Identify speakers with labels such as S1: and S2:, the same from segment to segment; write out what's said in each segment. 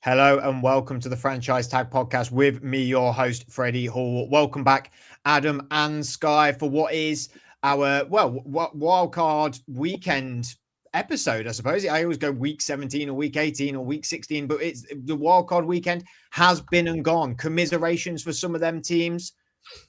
S1: Hello and welcome to the Franchise Tag Podcast with me, your host, Freddie Hall. Welcome back, Adam and Sky, for what is our, wildcard weekend episode, I suppose. I always go week 17 or week 18 or week 16, but it's the wildcard weekend has been and gone. Commiserations for some of them teams.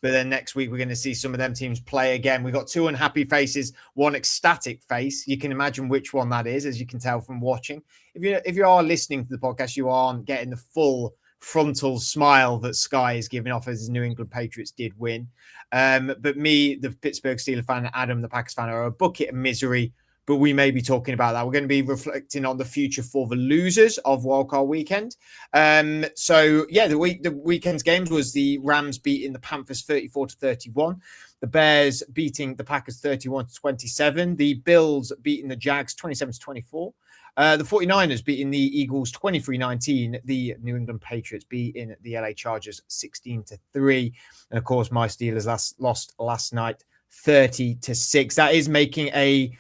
S1: But then next week, we're going to see some of them teams play again. We've got two unhappy faces, one ecstatic face. You can imagine which one that is, as you can tell from watching. If you are listening to the podcast, you aren't getting the full frontal smile that Sky is giving off as New England Patriots did win. But me, the Pittsburgh Steelers fan, and Adam, the Packers fan, are a bucket of misery. But we may be talking about that. We're going to be reflecting on the future for the losers of Wildcard Weekend. The weekend's games was the Rams beating the Panthers 34-31. The Bears beating the Packers 31-27. The Bills beating the Jags 27-24. The 49ers beating the Eagles 23-19. The New England Patriots beating the LA Chargers 16-3. And of course, my Steelers lost last night 30-6. That is making a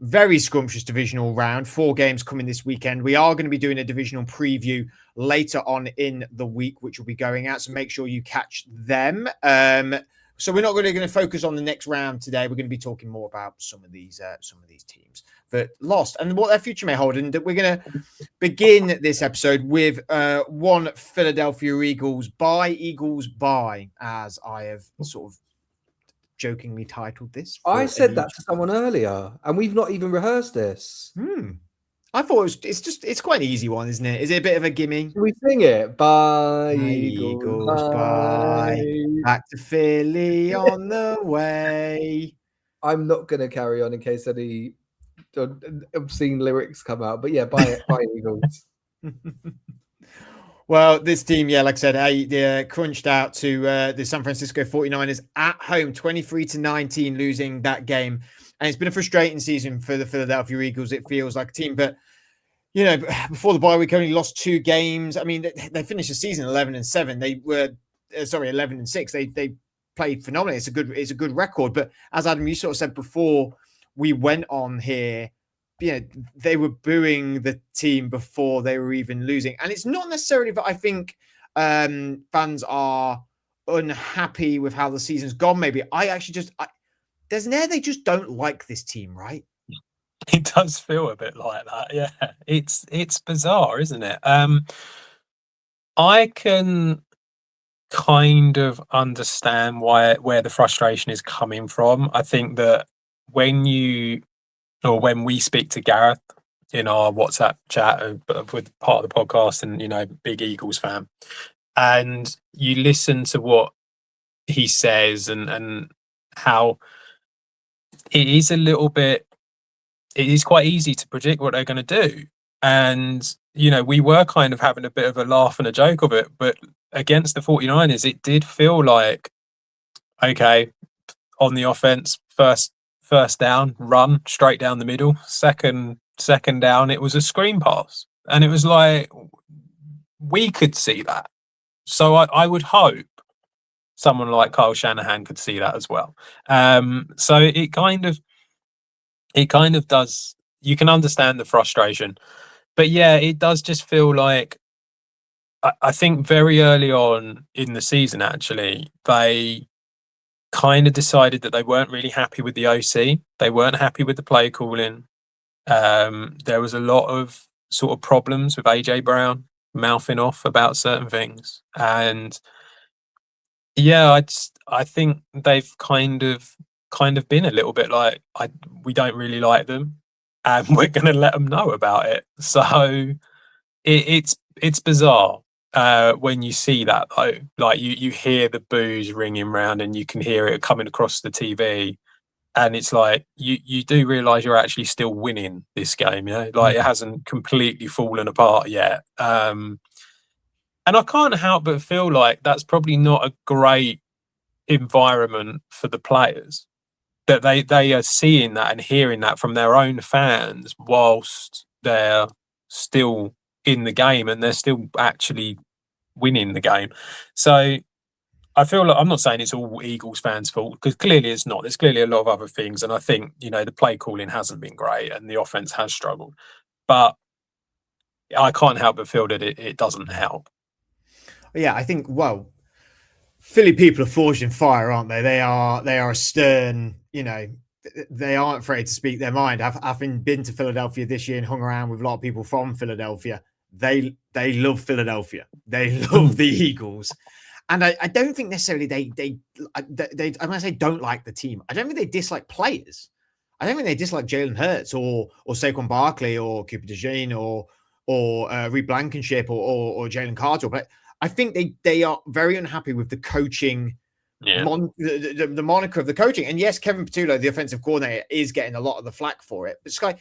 S1: very scrumptious divisional round. 4 games coming this weekend. We are going to be doing a divisional preview later on in the week, which will be going out. So make sure you catch them. So we're not really going to focus on the next round today. We're going to be talking more about some of these teams that lost and what their future may hold. And we're going to begin this episode with one Philadelphia Eagles bye, as I have sort of jokingly titled this.
S2: I said that to someone earlier, and we've not even rehearsed this.
S1: I thought it's quite an easy one, isn't it? Is it a bit of a gimme?
S2: Can we sing it? Bye,
S1: Eagles, bye. Back to Philly on the way.
S2: I'm not going to carry on in case any obscene lyrics come out, but yeah, bye Eagles.
S1: Well, this team, like I said, they crunched out to the San Francisco 49ers at home, 23-19, losing that game. And it's been a frustrating season for the Philadelphia Eagles. It feels like a team, but before the bye week, only lost 2 games. I mean, they finished the season 11-7. They were 11-6. They played phenomenally. It's a good record. But as Adam, you sort of said before we went on here, they were booing the team before they were even losing. And it's not necessarily that I think fans are unhappy with how the season's gone. Maybe I actually there's an air they just don't like this team, right?
S3: It does feel a bit like that. Yeah, it's bizarre, isn't it? I can kind of understand where the frustration is coming from. I think that when we speak to Gareth in our WhatsApp chat with part of the podcast and, big Eagles fan, and you listen to what he says and how it is it is quite easy to predict what they're going to do. And, we were kind of having a bit of a laugh and a joke of it, but against the 49ers, it did feel like, okay, on the offense, first down, run straight down the middle. Second down, it was a screen pass. And it was like, we could see that. So I would hope someone like Kyle Shanahan could see that as well. So it kind of does, you can understand the frustration. But yeah, it does just feel like, I think very early on in the season, actually, they kind of decided that they weren't really happy with the OC. They weren't happy with the play calling. There was a lot of sort of problems with AJ Brown mouthing off about certain things. And yeah, I think they've kind of been a little bit like, we don't really like them and we're going to let them know about it. So it's bizarre. When you see that, though, like you hear the boos ringing round and you can hear it coming across the TV, and it's like you do realise you're actually still winning this game, like it hasn't completely fallen apart yet. And I can't help but feel like that's probably not a great environment for the players, that they are seeing that and hearing that from their own fans whilst they're still in the game and they're still actually winning the game. So I feel like, I'm not saying it's all Eagles fans' fault, because clearly it's not. There's clearly a lot of other things, and I think the play calling hasn't been great and the offense has struggled. But I can't help but feel that it doesn't help.
S1: Yeah, I think, well, Philly people are forged in fire, aren't they? They are a stern, they aren't afraid to speak their mind. Having been to Philadelphia this year and hung around with a lot of people from Philadelphia, they love Philadelphia. They love the Eagles. And I don't think necessarily they I'm gonna say don't like the team. I don't think they dislike players. I don't think they dislike Jalen Hurts or Saquon Barkley or Cooper DeJean or Reed Blankenship or Jalen Carter. But I think they are very unhappy with the coaching, the moniker of the coaching. And yes, Kevin Petullo, the offensive coordinator, is getting a lot of the flack for it. But Sky,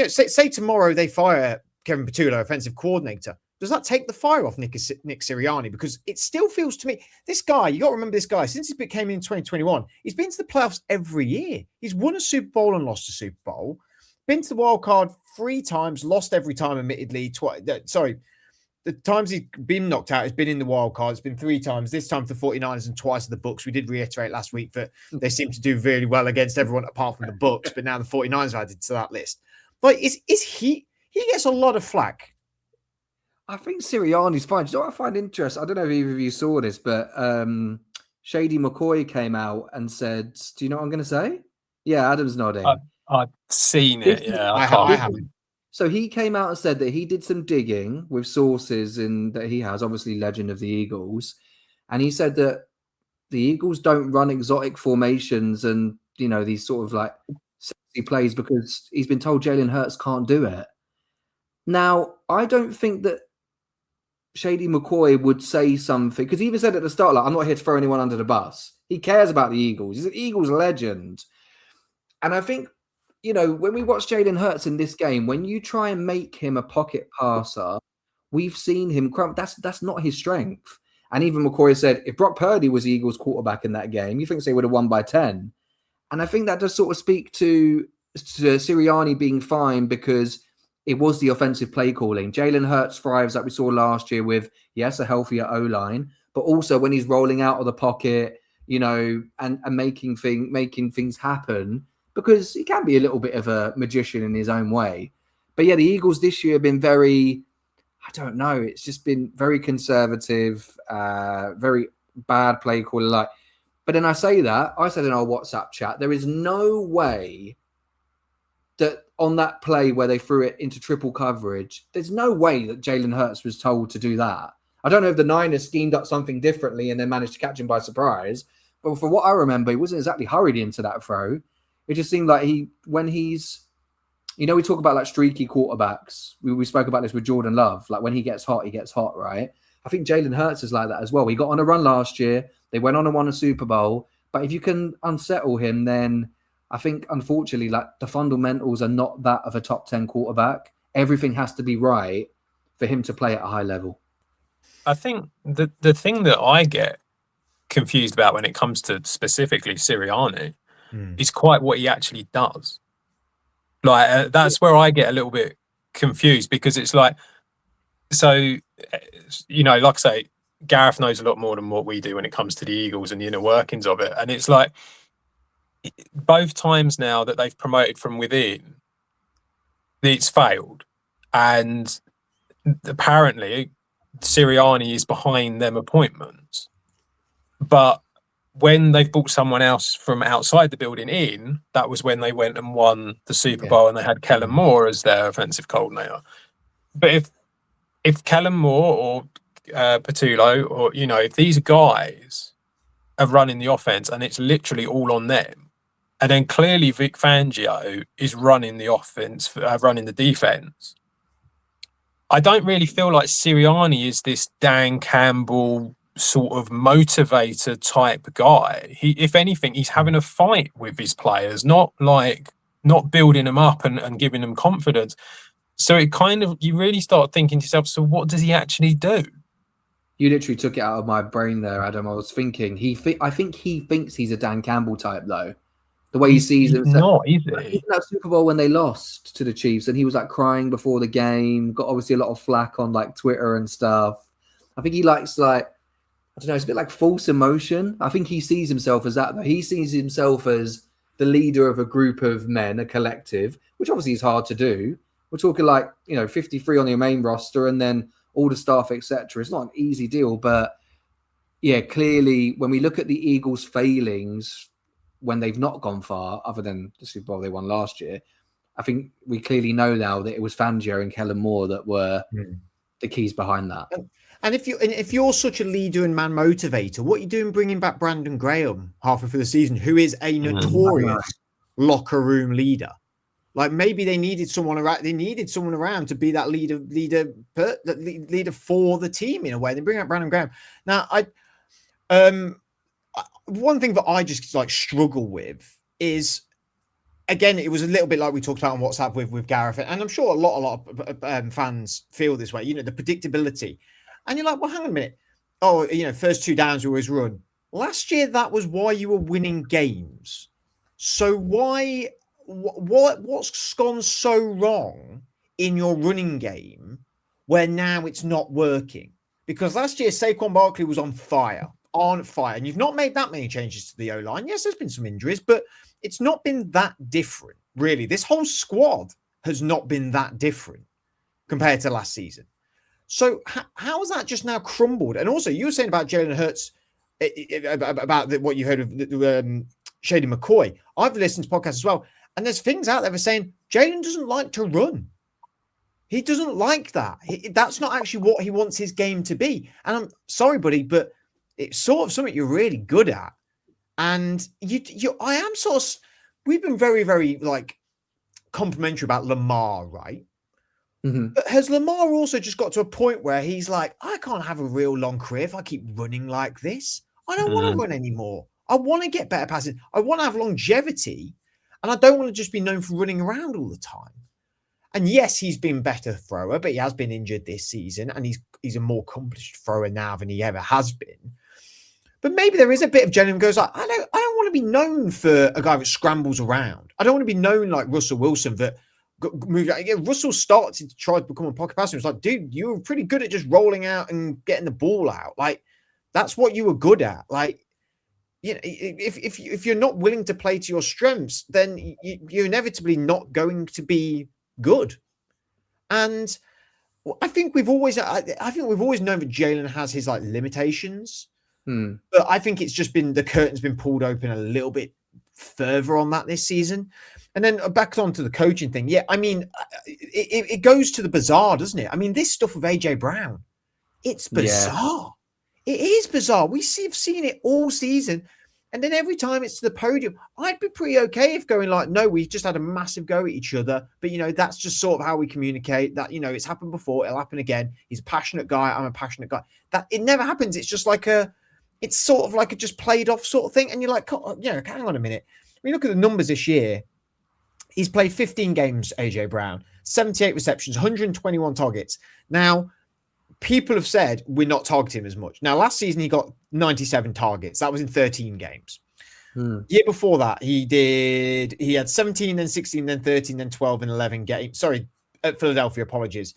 S1: say tomorrow they fire Kevin Petullo, offensive coordinator. Does that take the fire off Nick Sirianni? Because it still feels to me, this guy, you got to remember this guy, since he came in 2021, he's been to the playoffs every year. He's won a Super Bowl and lost a Super Bowl, been to the wild card 3 times, lost every time, admittedly. The times he's been knocked out, he's been in the wild card. It's been 3 times, this time for the 49ers and twice for the Bucs. We did reiterate last week that they seem to do really well against everyone apart from the Bucs, but now the 49ers are added to that list. But is he gets a lot of flack.
S2: I think Sirianni's fine. Do you know what I find interesting? I don't know if either of you saw this, but Shady McCoy came out and said, do you know what I'm going to say? Yeah, Adam's nodding.
S3: I've seen it. Yeah, I haven't.
S2: So he came out and said that he did some digging with sources that he has, obviously legend of the Eagles. And he said that the Eagles don't run exotic formations and, these sort of like sexy plays because he's been told Jalen Hurts can't do it. Now, I don't think that Shady McCoy would say something, because he even said at the start, like, I'm not here to throw anyone under the bus. He cares about the Eagles. He's an Eagles legend. And I think, when we watch Jalen Hurts in this game, when you try and make him a pocket passer, we've seen him crump. That's not his strength. And even McCoy said, if Brock Purdy was the Eagles quarterback in that game, you think they would have won by 10. And I think that does sort of speak to Sirianni being fine because it was the offensive play calling. Jalen Hurts thrives like we saw last year with, yes, a healthier O-line, but also when he's rolling out of the pocket, and making things happen, because he can be a little bit of a magician in his own way. But yeah, the Eagles this year have been very, I don't know, it's just been very conservative, very bad play calling. But then I said in our WhatsApp chat, there is no way that on that play where they threw it into triple coverage, there's no way that Jalen Hurts was told to do that. I don't know if the Niners schemed up something differently and then managed to catch him by surprise. But from what I remember, he wasn't exactly hurried into that throw. It just seemed like when he's, we talk about like streaky quarterbacks. We spoke about this with Jordan Love. Like when he gets hot, right? I think Jalen Hurts is like that as well. He got on a run last year. They went on and won a Super Bowl. But if you can unsettle him, then I think, unfortunately, like the fundamentals are not that of a top 10 quarterback. Everything has to be right for him to play at a high level.
S3: I think the thing that I get confused about when it comes to specifically Sirianni is quite what he actually does. Like that's where I get a little bit confused, because it's like, so, like I say, Gareth knows a lot more than what we do when it comes to the Eagles and the inner workings of it. And it's like, both times now that they've promoted from within, it's failed. And apparently Sirianni is behind them appointments. But when they've brought someone else from outside the building in, that was when they went and won the Super Bowl and they had Kellen Moore as their offensive coordinator. But if Kellen Moore or Petullo, or, if these guys are running the offense and it's literally all on them, and then clearly Vic Fangio is running the offense, running the defense, I don't really feel like Sirianni is this Dan Campbell sort of motivator type guy. If anything, he's having a fight with his players, not building them up and giving them confidence. So it kind of, you really start thinking to yourself, so what does he actually do?
S2: You literally took it out of my brain there, Adam. I was thinking, I think he thinks he's a Dan Campbell type, though. The way he sees him.
S3: Not, is he?
S2: Even that Super Bowl when they lost to the Chiefs, and he was like crying before the game, got obviously a lot of flack on like Twitter and stuff. I think he likes like, I don't know, it's a bit like false emotion. I think he sees himself as that, though. He sees himself as the leader of a group of men, a collective, which obviously is hard to do. we're talking 53 on your main roster and then all the staff, etc. It's not an easy deal, but yeah, clearly when we look at the Eagles' failings when they've not gone far, other than the Super Bowl they won last year, I think we clearly know now that it was Fangio and Kellen Moore that were the keys behind that.
S1: And if you're such a leader and man motivator, what are you doing bringing back Brandon Graham halfway through the season, who is a notorious locker room leader? Like maybe they needed someone around. They needed someone around to be that leader for the team in a way. They bring out Brandon Graham. Now, one thing that I just struggle with is, again, it was a little bit like we talked about on WhatsApp with Gareth, and I'm sure a lot of fans feel this way. The predictability, and you're like, well, hang on a minute. Oh, first 2 downs we always run. Last year, that was why you were winning games. So why? What's gone so wrong in your running game where now it's not working? Because last year Saquon Barkley was on fire, and you've not made that many changes to the O-line. Yes, there's been some injuries, but it's not been that different, really. This whole squad has not been that different compared to last season. So how has that just now crumbled? And also, you were saying about Jalen Hurts, about what you heard of Shady McCoy. I've listened to podcasts as well. And there's things out there that are saying Jalen doesn't like to run. He doesn't like that. That's not actually what he wants his game to be. And I'm sorry, buddy, but it's sort of something you're really good at. And I am sort of, we've been very, very complimentary about Lamar, right? Mm-hmm. But has Lamar also just got to a point where he's like, I can't have a real long career if I keep running like this. I don't want to run anymore. I want to get better passes. I want to have longevity. And I don't want to just be known for running around all the time. And yes, he's been a better thrower, but he has been injured this season, and he's a more accomplished thrower now than he ever has been. But maybe there is a bit of Jalen who goes like, I don't want to be known for a guy that scrambles around. I don't want to be known like Russell Wilson that moved out. Yeah, Russell started to try to become a pocket passer. It was like, dude, you were pretty good at just rolling out and getting the ball out. Like that's what you were good at. Like, if you're not willing to play to your strengths, then you're inevitably not going to be good. And I think we've always known that Jalen has his limitations. But I think it's just been the curtain's been pulled open a little bit further on that this season. And then back onto the coaching thing. Yeah, I mean, it goes to the bizarre, doesn't it? I mean, this stuff with AJ Brown, it's bizarre. Yeah. It is bizarre. Have seen it all season. And then every time it's to the podium, I'd be pretty okay if going no, we've just had a massive go at each other. But, that's just sort of how we communicate that, it's happened before. It'll happen again. He's a passionate guy. I'm a passionate guy. That it never happens. It's just it's sort of like a just played off sort of thing. And you're like, hang on a minute. When you look at the numbers this year, he's played 15 games, AJ Brown, 78 receptions, 121 targets. Now, people have said we're not targeting him as much. Now, last season, he got 97 targets. That was in 13 games. Year before that, he had 17, then 16, then 13, then 12 and 11 games. Sorry, Philadelphia, apologies.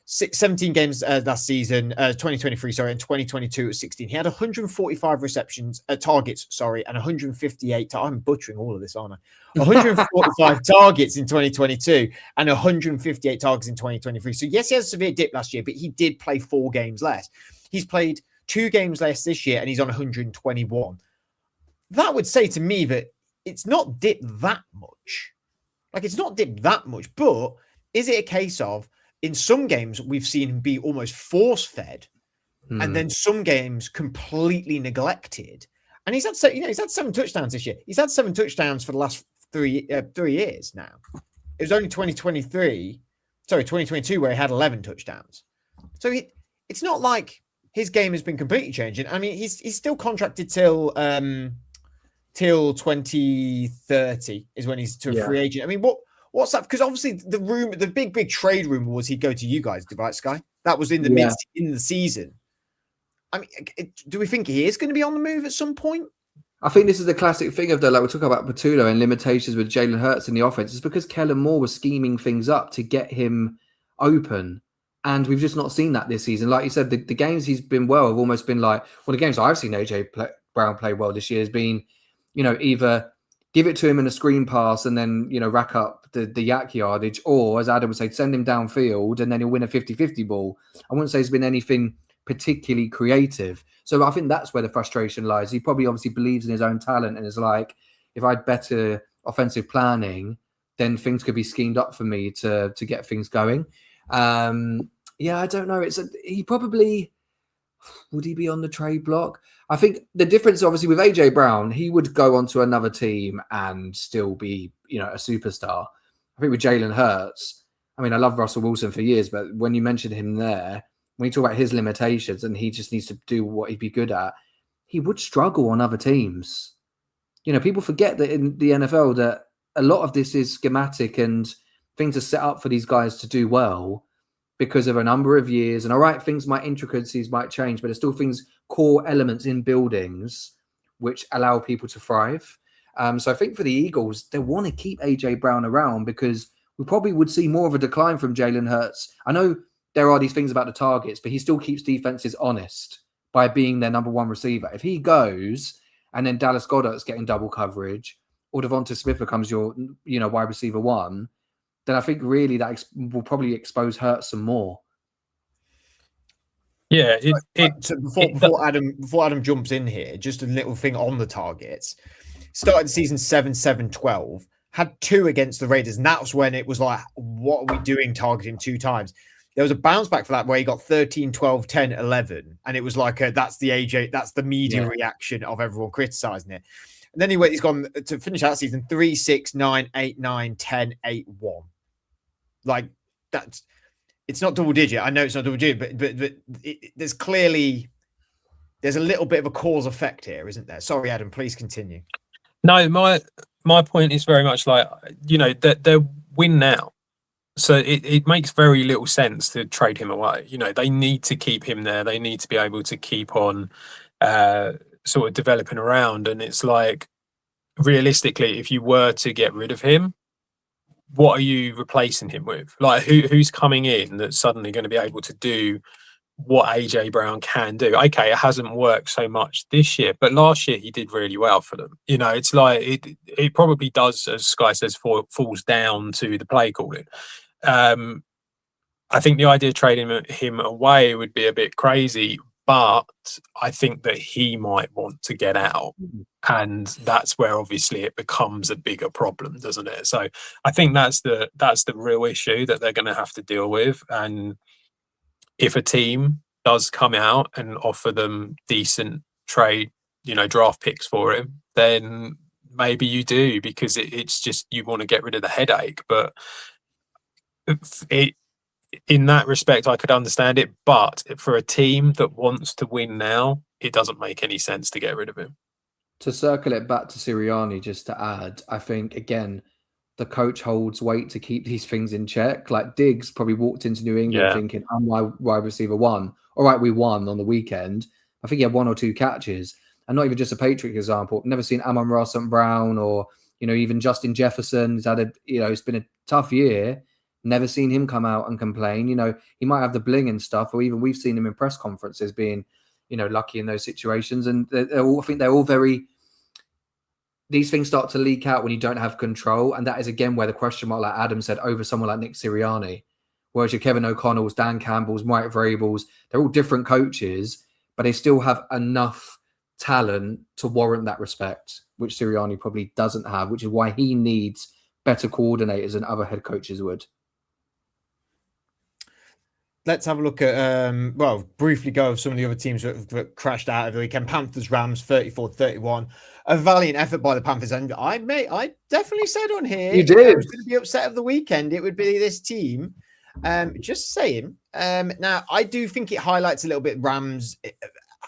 S1: 17 games last season, 2023, and 2022 at 16. He had 145 receptions, targets, and 158. I'm butchering all of this, aren't I? 145 targets in 2022 and 158 targets in 2023. So yes, he has a severe dip last year, but he did play 4 games less. He's played 2 games less this year, and he's on 121. That would say to me that it's not dipped that much. It's not dipped that much, but is it a case of in some games we've seen him be almost force-fed, and then some games completely neglected? And he's had 7 touchdowns this year. He's had 7 touchdowns for the last 3 years now. It was only 2022 where he had 11 touchdowns. So it's not like his game has been completely changing. I mean, he's still contracted till 2030 is when he's to a free agent. I mean, what's that? Because obviously the big trade rumor was he'd go to you guys, right, Sky? That was in the in the season. I mean, do we think he is going to be on the move at some point?
S2: I think this is the classic thing of we're talking about Patullo and limitations with Jalen Hurts in the offense. It's because Kellen Moore was scheming things up to get him open. And we've just not seen that this season. Like you said, the games he's been well have almost been the games I've seen AJ Brown play well this year has been, either give it to him in a screen pass and then, rack up the yak yardage, or as Adam would say, send him downfield and then he'll win a 50-50 ball. I wouldn't say it's been anything particularly creative. So I think that's where the frustration lies. He probably obviously believes in his own talent and is like, if I had better offensive planning, then things could be schemed up for me to get things going. I don't know. He probably, would he be on the trade block? I think the difference, obviously, with AJ Brown, he would go on to another team and still be, a superstar. I think with Jalen Hurts, I mean, I love Russell Wilson for years, but when you mentioned him there, when you talk about his limitations and he just needs to do what he'd be good at, he would struggle on other teams. People forget that in the NFL that a lot of this is schematic and things are set up for these guys to do well because of a number of years. And all right, intricacies might change, but there's still core elements in buildings which allow people to thrive. So I think for the Eagles, they want to keep AJ Brown around because we probably would see more of a decline from Jalen Hurts. I know there are these things about the targets, but he still keeps defenses honest by being their number one receiver. If he goes and then Dallas Goedert's getting double coverage, or Devonta Smith becomes your, wide receiver one, then I think really that will probably expose Hurts some more.
S3: Yeah.
S1: So before Adam jumps in here, just a little thing on the targets. Started the season 7-7-12, had 2 against the Raiders, and that was when it was like, what are we doing targeting 2 times? There was a bounce back for that where he got 13, 12, 10, 11. And it was like, that's the AJ, that's the media reaction of everyone criticizing it. And then he's gone to finish that season 3, 6, 9, 8, 9, 10, 8, 1. Like it's not double digit. I know it's not double digit, but there's a little bit of a cause effect here, isn't there? Sorry, Adam, please continue.
S3: No, my point is very much like, they're win now. So it makes very little sense to trade him away. They need to keep him there. They need to be able to keep on sort of developing around. And it's like, realistically, if you were to get rid of him, what are you replacing him with? Like, who's coming in that's suddenly going to be able to do what AJ Brown can do? Okay, it hasn't worked so much this year, but last year he did really well for them. It's like it probably does, as Sky says, falls down to the play calling. I think the idea of trading him away would be a bit crazy, but I think that he might want to get out. And that's where obviously it becomes a bigger problem, doesn't it? So I think that's the real issue that they're going to have to deal with. And if a team does come out and offer them decent trade, draft picks for him, then maybe you do, because it's just, you want to get rid of the headache. But in that respect, I could understand it. But for a team that wants to win now, it doesn't make any sense to get rid of him.
S2: To circle it back to Sirianni, just to add, I think, again, the coach holds weight to keep these things in check. Like Diggs probably walked into New England thinking, I'm my wide receiver one. All right, we won on the weekend. I think he had 1 or 2 catches. And not even just a Patriot example. Never seen Amon-Ra St. Brown or, even Justin Jefferson. He's had it's been a tough year. Never seen him come out and complain. He might have the bling and stuff, or even we've seen him in press conferences being, lucky in those situations. And I think they're all very, these things start to leak out when you don't have control. And that is, again, where the question mark, like Adam said, over someone like Nick Sirianni. Whereas your Kevin O'Connells, Dan Campbell's, Mike Vrabels, they're all different coaches, but they still have enough talent to warrant that respect, which Sirianni probably doesn't have, which is why he needs better coordinators than other head coaches would.
S1: Let's have a look at, briefly go over some of the other teams that crashed out of the weekend. Panthers, Rams, 34-31. A valiant effort by the Panthers. And I definitely said on here,
S2: you did.
S1: I was going to be upset of the weekend. It would be this team. Just saying. Now, I do think it highlights a little bit Rams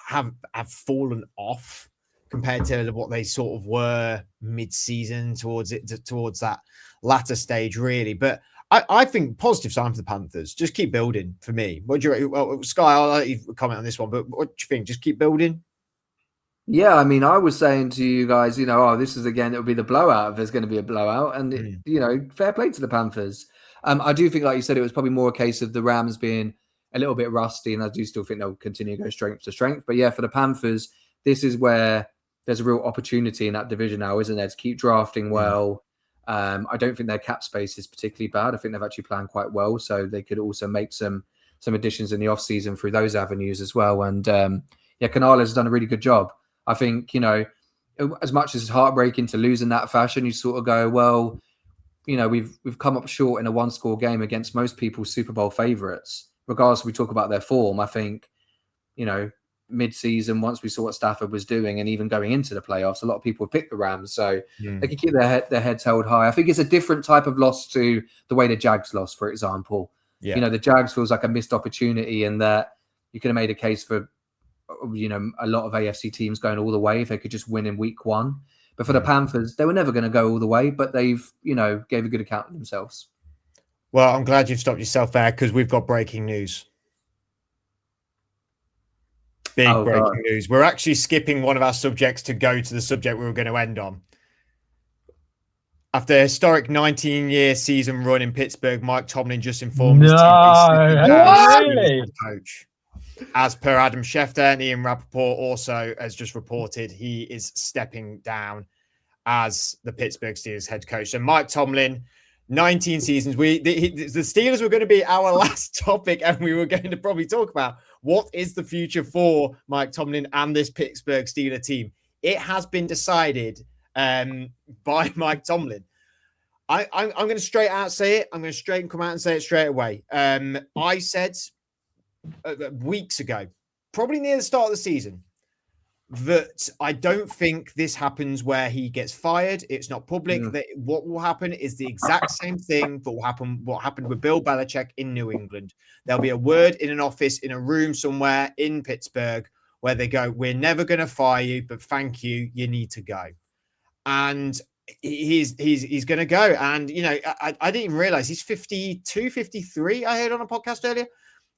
S1: have fallen off compared to what they sort of were mid-season towards that latter stage, really. But I think positive sign for the Panthers. Just keep building for me. What do you? Well, Sky, I'll let you comment on this one. But what do you think? Just keep building.
S2: Yeah, I mean, I was saying to you guys, this is again, it'll be the blowout if there's going to be a blowout, and fair play to the Panthers. I do think, like you said, it was probably more a case of the Rams being a little bit rusty, and I do still think they'll continue to go strength to strength. But yeah, for the Panthers, this is where there's a real opportunity in that division now, isn't there, to keep drafting well. I don't think their cap space is particularly bad. I think they've actually planned quite well, so they could also make some additions in the off season through those avenues as well. And Canales has done a really good job. I think, as much as it's heartbreaking to lose in that fashion, you sort of go, well, we've come up short in a 1-score game against most people's Super Bowl favorites. Regardless, we talk about their form. I think, mid-season, once we saw what Stafford was doing, and even going into the playoffs, a lot of people picked the Rams, so they can keep their heads held high. I think it's a different type of loss to the way the Jags lost, for example. Yeah. The Jags feels like a missed opportunity, and that you could have made a case for, a lot of AFC teams going all the way if they could just win in week 1. But for the Panthers, they were never going to go all the way, but they've, gave a good account of themselves.
S1: Well, I'm glad you've stopped yourself there, because we've got breaking news. Big breaking news. We're actually skipping one of our subjects to go to the subject we were going to end on. After a historic 19-year season run in Pittsburgh, Mike Tomlin just informed his team he's coach. As per Adam Schefter and Ian Rappaport also has just reported, he is stepping down as the Pittsburgh Steelers head coach. So Mike Tomlin, 19 seasons. The Steelers were going to be our last topic, and we were going to probably talk about what is the future for Mike Tomlin and this Pittsburgh Steelers team. It has been decided by Mike Tomlin. I'm going to straight out say it. I'm going to straight come out and say it straight away. I said weeks ago, probably near the start of the season, that I don't think this happens where he gets fired. It's not public. That what will happen is the exact same thing that will happen. What happened with Bill Belichick in New England? There'll be a word in an office, in a room somewhere in Pittsburgh, where they go, "We're never going to fire you, but thank you. You need to go." And he's going to go. And I didn't even realize he's 52, 53. I heard on a podcast earlier.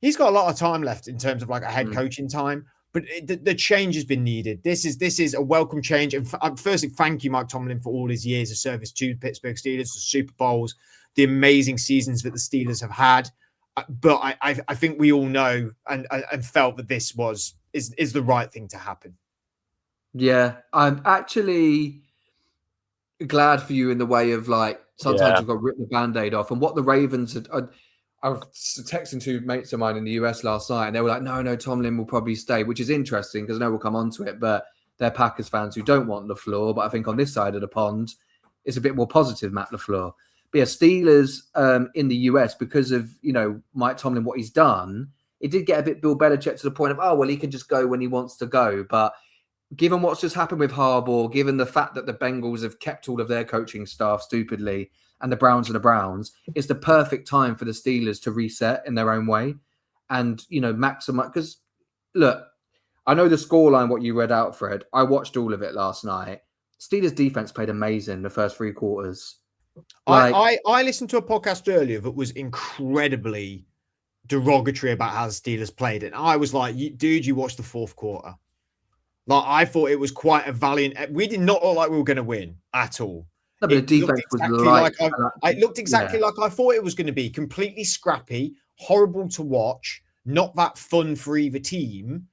S1: He's got a lot of time left in terms of like a head coaching time. But the change has been needed. This is a welcome change. And firstly, thank you, Mike Tomlin, for all his years of service to Pittsburgh Steelers, the Super Bowls, the amazing seasons that the Steelers have had. But I think we all know and felt that this is the right thing to happen.
S2: Yeah, I'm actually glad for you in the way of like sometimes you've got to rip the Band-Aid off. And what the Ravens had. I was texting 2 mates of mine in the US last night, and they were like, no, Tomlin will probably stay, which is interesting because I know we'll come on to it, but they're Packers fans who don't want LaFleur. But I think on this side of the pond, it's a bit more positive, Matt LaFleur. But yeah, Steelers in the US, because of, Mike Tomlin, what he's done, it did get a bit Bill Belichick to the point of, oh, well, he can just go when he wants to go. But given what's just happened with Harbaugh, given the fact that the Bengals have kept all of their coaching staff stupidly, and the Browns, it's the perfect time for the Steelers to reset in their own way and, maximize. Because, look, I know the scoreline, what you read out, Fred. I watched all of it last night. Steelers defense played amazing the first 3 quarters.
S1: I listened to a podcast earlier that was incredibly derogatory about how the Steelers played. And I was like, dude, you watched the 4th quarter. Like, I thought it was quite a valiant. We did not look like we were going to win at all.
S2: No, but the defense was
S1: it looked exactly like I thought it was going to be. Completely scrappy, horrible to watch, not that fun for either team.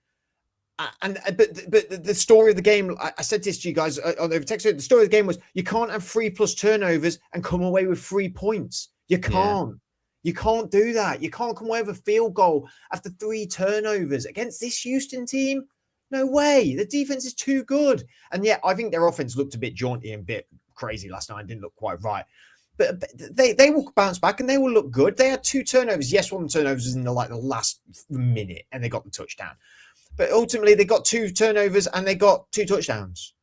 S1: But the story of the game, I said this to you guys on the text. The story of the game was you can't have 3+ turnovers and come away with 3 points. You can't. Yeah. You can't do that. You can't come away with a field goal after 3 turnovers against this Houston team. No way. The defense is too good. And yeah, I think their offense looked a bit jaunty and a bit crazy last night. Didn't look quite right. But they will bounce back and they will look good. They had 2 turnovers. Yes, one of the turnovers was in the last minute and they got the touchdown. But ultimately, they got 2 turnovers and they got 2 touchdowns.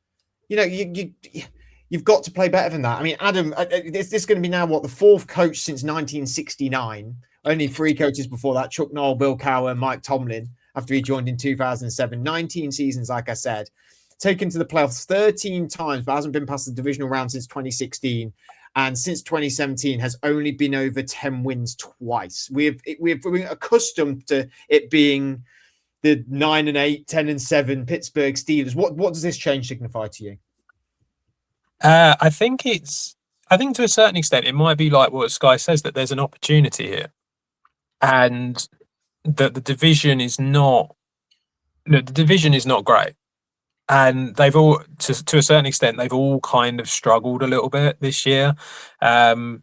S1: You've got to play better than that. I mean, Adam, is this going to be now the 4th coach since 1969? Only 3 coaches before that: Chuck Noll, Bill Cowher, Mike Tomlin. After he joined in 2007, 19 seasons, like I said, taken to the playoffs 13 times, but hasn't been past the divisional round since 2016. And since 2017 has only been over 10 wins twice. We're accustomed to it being the 9-8, 10-7 Pittsburgh Steelers. What does this change signify to you?
S3: I think to a certain extent, it might be like what Sky says, that there's an opportunity here. And that the division is not great. and they've all, to a certain extent, they've all kind of struggled a little bit this year. And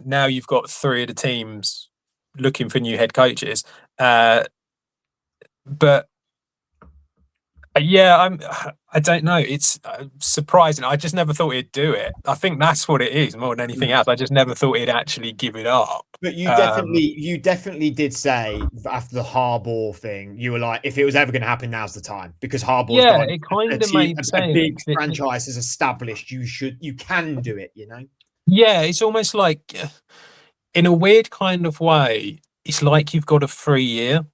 S3: now you've got 3 of the teams looking for new head coaches. But yeah, I don't know. It's surprising. I just never thought he'd do it. I think that's what it is more than anything else. I just never thought he'd actually give it up.
S1: But you definitely did say after the Harbaugh thing, you were like, if it was ever going to happen, now's the time, because Harbaugh's got
S3: it kind of made sense.
S1: A big franchise is established. You can do it. You know.
S3: Yeah, it's almost like, in a weird kind of way, it's like you've got a 3-year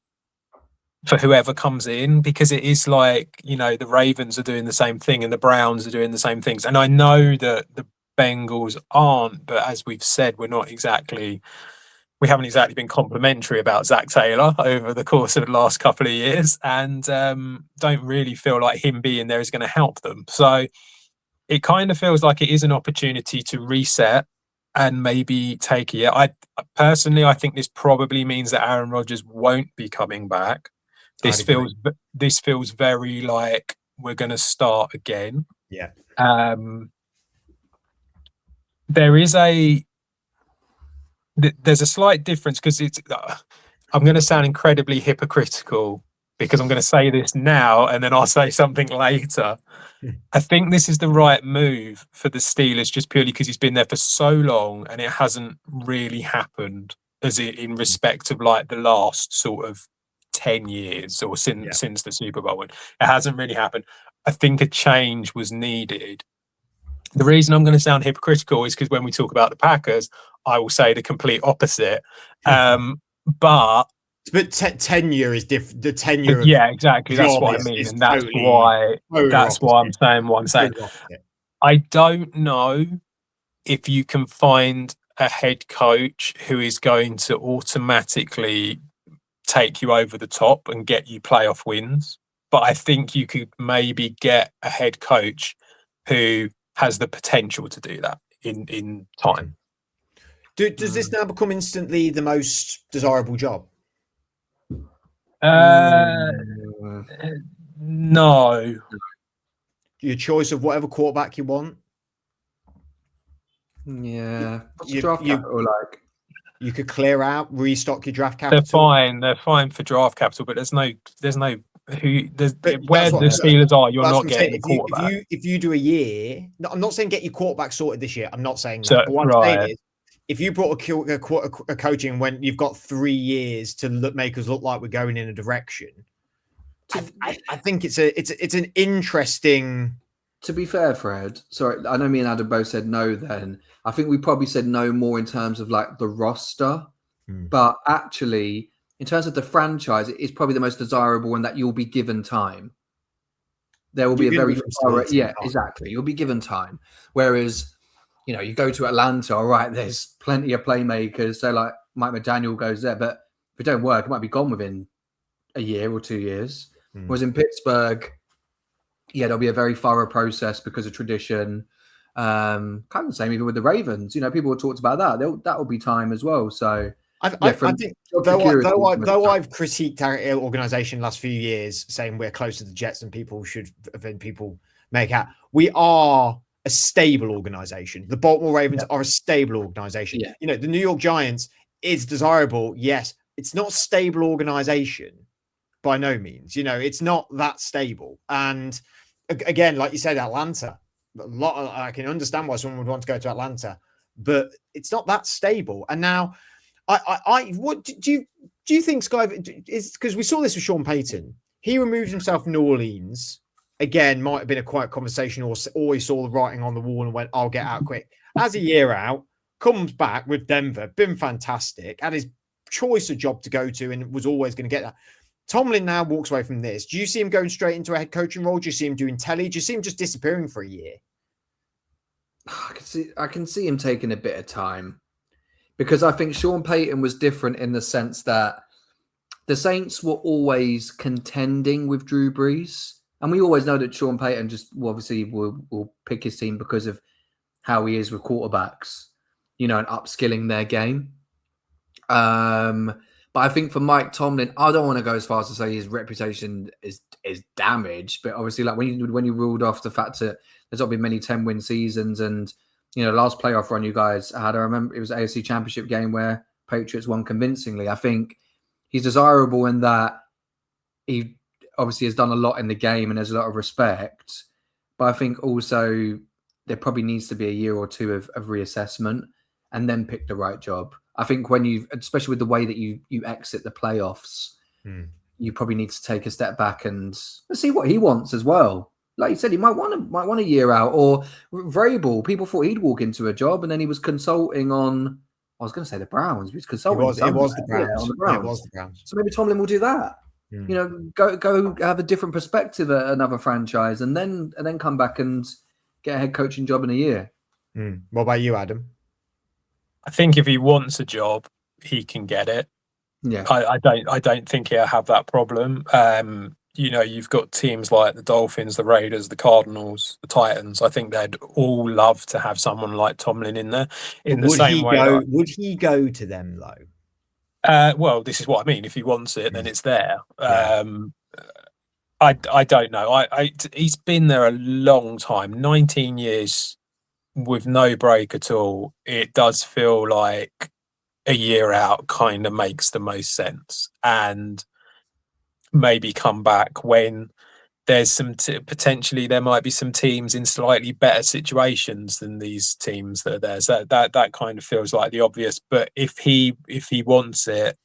S3: for whoever comes in, because it is like, the Ravens are doing the same thing and the Browns are doing the same things. And I know that the Bengals aren't, but as we've said, we haven't exactly been complimentary about Zach Taylor over the course of the last couple of years, and don't really feel like him being there is going to help them. So it kind of feels like it is an opportunity to reset and maybe take a year. I personally, I think this probably means that Aaron Rodgers won't be coming back. This feels very like we're going to start again.
S1: Yeah.
S3: There's a slight difference, because I'm going to sound incredibly hypocritical, because I'm going to say this now and then I'll say something later. I think this is the right move for the Steelers, just purely because he's been there for so long and it hasn't really happened in respect of like the last sort of 10 years or since the Super Bowl win. It hasn't really happened. I think a change was needed. The reason I'm going to sound hypocritical is because when we talk about the Packers, I will say the complete opposite. But
S1: tenure is different. The tenure,
S3: exactly. That's what I mean, and that's why I'm saying what I'm saying. I don't know if you can find a head coach who is going to automatically take you over the top and get you playoff wins, but I think you could maybe get a head coach who has the potential to do that in time.
S1: Does this now become instantly the most desirable job?
S3: No.
S1: Your choice of whatever quarterback you want.
S2: Yeah. What's draft capital like?
S1: You could clear out, restock your draft capital.
S3: They're fine for draft capital, but there's no where the Steelers are, you're not getting a quarterback.
S1: If you do a year, I'm not saying get your quarterback sorted this year. I'm not saying that. But what I'm saying is, if you brought a coaching when you've got 3 years to make us look like we're going in a direction, I think it's an interesting.
S2: To be fair, Fred, sorry, I know me and Adam both said no then. I think we probably said no more in terms of like the roster. But actually, in terms of the franchise, it is probably the most desirable one that you'll be given time. There will be a very thorough, exactly. You'll be given time. Whereas, you go to Atlanta, all right, there's plenty of playmakers. So like Mike McDaniel goes there, but if it don't work, it might be gone within a year or 2 years. Whereas in Pittsburgh, there'll be a very thorough process because of tradition. Kind of the same even with the Ravens. People have talked about that. That will be time as well. So
S1: I think though I've critiqued our organization last few years, saying we're close to the Jets and people make out, we are a stable organization. The Baltimore Ravens are a stable organization. Yeah. The New York Giants is desirable. Yes, it's not a stable organization by no means. It's not that stable. And again, like you said, Atlanta, I can understand why someone would want to go to Atlanta, but it's not that stable. And now, what do you think, Sky, is, because we saw this with Sean Payton. He removed himself from New Orleans. Again, might have been a quiet conversation, or always saw the writing on the wall and went, I'll get out quick. As a year out, comes back with Denver, been fantastic, had his choice of job to go to, and was always going to get that. Tomlin now walks away from this. Do you see him going straight into a head coaching role? Do you see him doing telly? Do you see him just disappearing for a year?
S2: I can see him taking a bit of time, because I think Sean Payton was different in the sense that the Saints were always contending with Drew Brees. And we always know that Sean Payton obviously will pick his team because of how he is with quarterbacks, and upskilling their game. But I think for Mike Tomlin, I don't want to go as far as to say his reputation is damaged. But obviously, like when you ruled off the fact that there's not been many 10-win seasons, and last playoff run you guys had, I remember it was an AFC Championship game where Patriots won convincingly. I think he's desirable in that he obviously has done a lot in the game and there's a lot of respect. But I think also there probably needs to be a year or two of reassessment and then pick the right job. I think especially with the way that you exit the playoffs, you probably need to take a step back and see what he wants as well. Like you said, he might want a year out. Or Vrabel, people thought he'd walk into a job, and then he was consulting on. I was going to say the Browns. He was consulting.
S1: It was the Browns.
S2: On the Browns.
S1: It was the Browns.
S2: So maybe Tomlin will do that. Go have a different perspective at another franchise, and then come back and get a head coaching job in a year.
S1: What about you, Adam?
S3: I think if he wants a job, he can get it.
S2: Yeah,
S3: I don't think he'll have that problem. You've got teams like the Dolphins, the Raiders, the Cardinals, the Titans. I think they'd all love to have someone like Tomlin in there.
S1: Would he go to them though?
S3: Well, this is what I mean. If he wants it, then it's there.
S1: Yeah.
S3: I don't know. He's been there a long time, 19 years with no break at all. It does feel like a year out kind of makes the most sense, and maybe come back when there's some potentially there might be some teams in slightly better situations than these teams that are there. So that kind of feels like the obvious. But if he wants it,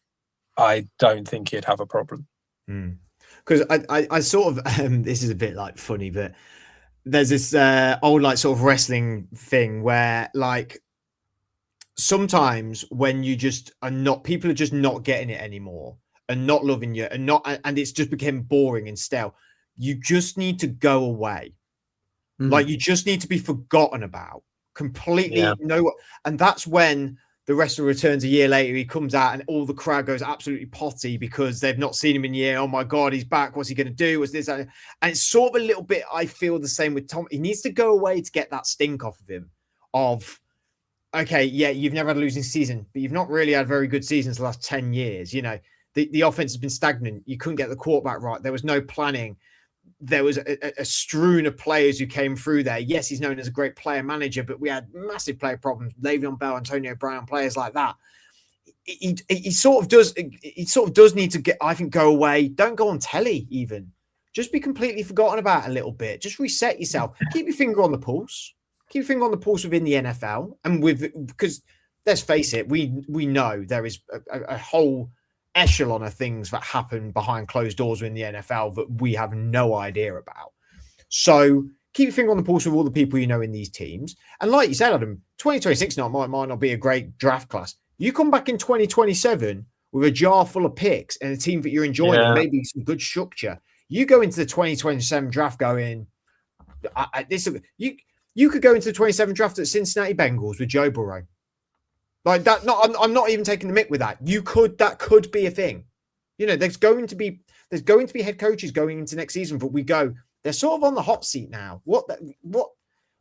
S3: I don't think he'd have a problem.
S1: Because I sort of this is a bit like funny, but there's this old like sort of wrestling thing where like sometimes when you just are not, people are just not getting it anymore and not loving you and it's just became boring and stale. You just need to go away. Like you just need to be forgotten about completely. And that's when the wrestler returns a year later. He comes out and all the crowd goes absolutely potty because they've not seen him in a year. Oh my God, he's back. What's he going to do? What's this? And it's sort of a little bit, I feel the same with Tom. He needs to go away to get that stink off of him of, okay, yeah, you've never had a losing season, but you've not really had very good seasons the last 10 years. The offense has been stagnant. You couldn't get the quarterback right. There was no planning. There was a strewn of players who came through there. Yes, he's known as a great player manager, but we had massive player problems. Le'Veon Bell, Antonio Brown, players like that. He sort of does need to get, I think, go away. Don't go on telly even. Just be completely forgotten about a little bit. Just reset yourself. Keep your finger on the pulse. Keep your finger on the pulse within the NFL. And because let's face it, we know there is a whole echelon of things that happen behind closed doors in the NFL that we have no idea about. So keep your finger on the pulse of all the people you know in these teams. And like you said, Adam, 2026 might not be a great draft class. You come back in 2027 with a jar full of picks and a team that you're enjoying and maybe some good structure. You go into the 2027 draft going, you could go into the 27 draft at Cincinnati Bengals with Joe Burrow. Like that, I'm not even taking the mick with that. That could be a thing. There's going to be head coaches going into next season, but they're sort of on the hot seat now.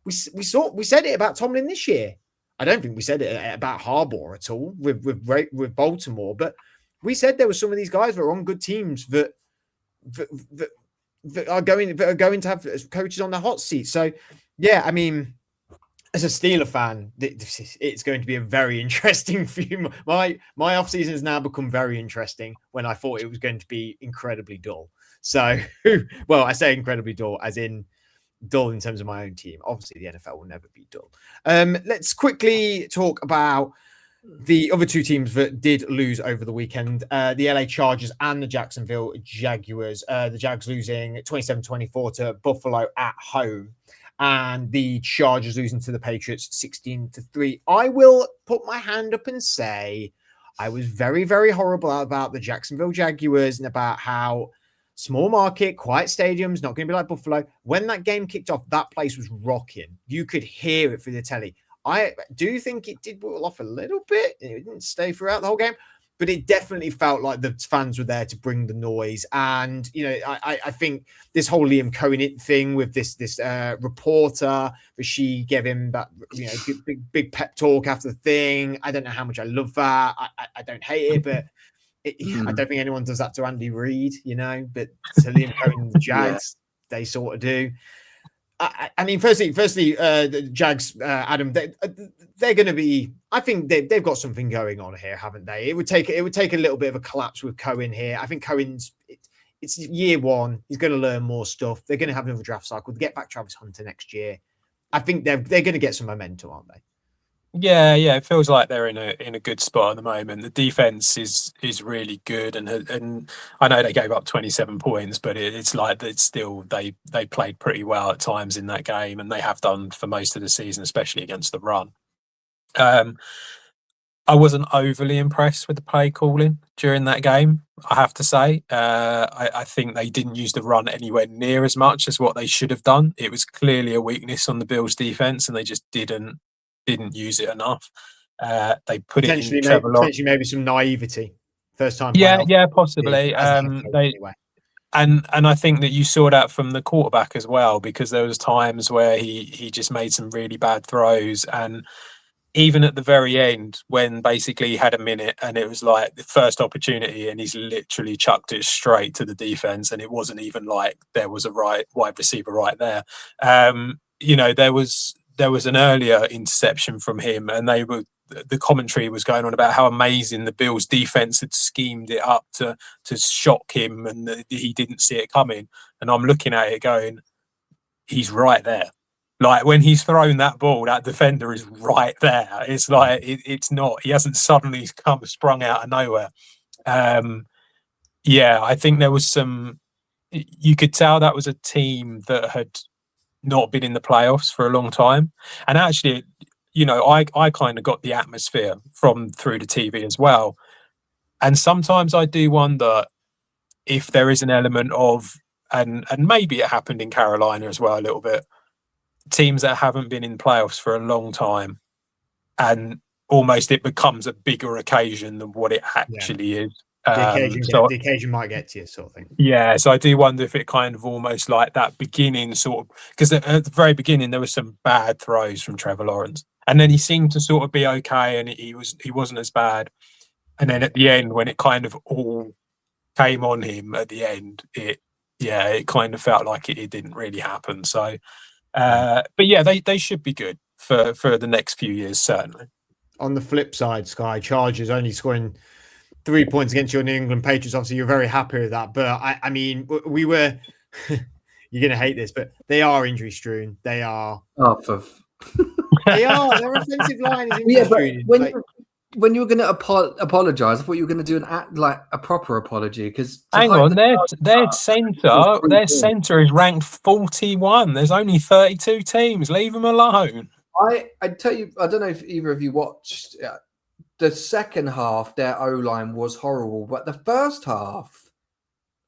S1: We said it about Tomlin this year. I don't think we said it about Harbaugh at all with Baltimore, but we said there were some of these guys that are on good teams that are going to have coaches on the hot seat. So yeah, I mean, as a Steeler fan, it's going to be a very interesting few. My offseason has now become very interesting when I thought it was going to be incredibly dull. So, well, I say incredibly dull as in dull in terms of my own team. Obviously, the NFL will never be dull. Let's quickly talk about the other two teams that did lose over the weekend, the LA Chargers and the Jacksonville Jaguars. The Jags losing 27-24 to Buffalo at home, and the Chargers losing to the Patriots 16-3. I will put my hand up and say I was very, very horrible about the Jacksonville Jaguars and about how small market, quiet stadiums, not going to be like Buffalo. When that game kicked off, that place was rocking. You could hear it through the telly. I do think it did wheel off a little bit. It didn't stay throughout the whole game, but it definitely felt like the fans were there to bring the noise. And, I think this whole Liam Cohen thing with this reporter, that she gave him that, big pep talk after the thing. I don't know how much I love that. I don't hate it, but I don't think anyone does that to Andy Reid, but to Liam Cohen and the Jags, they sort of do. I mean, firstly, the Jags, Adam, they're going to be. I think they've got something going on here, haven't they? It would take a little bit of a collapse with Cohen here. I think Cohen's. It's year one. He's going to learn more stuff. They're going to have another draft cycle. They get back Travis Hunter next year. I think they're going to get some momentum, aren't they?
S3: Yeah, it feels like they're in a good spot at the moment. The defense is really good, and I know they gave up 27 points, but it's like it's still they played pretty well at times in that game, and they have done for most of the season, especially against the run. I wasn't overly impressed with the play calling during that game, I have to say. I think they didn't use the run anywhere near as much as what they should have done. It was clearly a weakness on the Bills' defense, and they just didn't use it enough. They put it in Trevor Lawrence.
S1: Potentially maybe some naivety. First time.
S3: Yeah, possibly.
S1: Anyway.
S3: And I think that you saw that from the quarterback as well, because there was times where he just made some really bad throws, and even at the very end, when basically he had a minute and it was like the first opportunity and he's literally chucked it straight to the defense, and it wasn't even like there was a wide receiver right there. There was an earlier interception from him, and the commentary was going on about how amazing the Bills defense had schemed it up to shock him, and that he didn't see it coming. And I'm looking at it going, he's right there. Like when he's thrown that ball, that defender is right there. It's like it's not. He hasn't suddenly sprung out of nowhere. I think there was some. You could tell that was a team that had not been in the playoffs for a long time, and actually, I kind of got the atmosphere through the TV as well. And sometimes I do wonder if there is an element of, and maybe it happened in Carolina as well a little bit, teams that haven't been in playoffs for a long time, and almost it becomes a bigger occasion than what it actually is.
S1: The occasion might get to you, sort of thing.
S3: Yeah, so I do wonder if it kind of almost like that beginning sort of, because at the very beginning there was some bad throws from Trevor Lawrence, and then he seemed to sort of be okay, and he wasn't as bad, and then at the end when it kind of all came on him at the end, it kind of felt like it didn't really happen. So. But yeah, they should be good for the next few years, certainly.
S1: On the flip side, Sky, Chargers only scoring 3 points against your New England Patriots. Obviously, you're very happy with that. But I mean, we were. You're going to hate this, but they are injury strewn. They are. They are. Their offensive line is injury strewn.
S2: When you were going to apologize, I thought you were going to do a proper apology. Because
S3: hang on, their center is ranked 41. There's only 32 teams. Leave them alone.
S2: I tell you, I don't know if either of you watched the second half. Their O-line was horrible, but the first half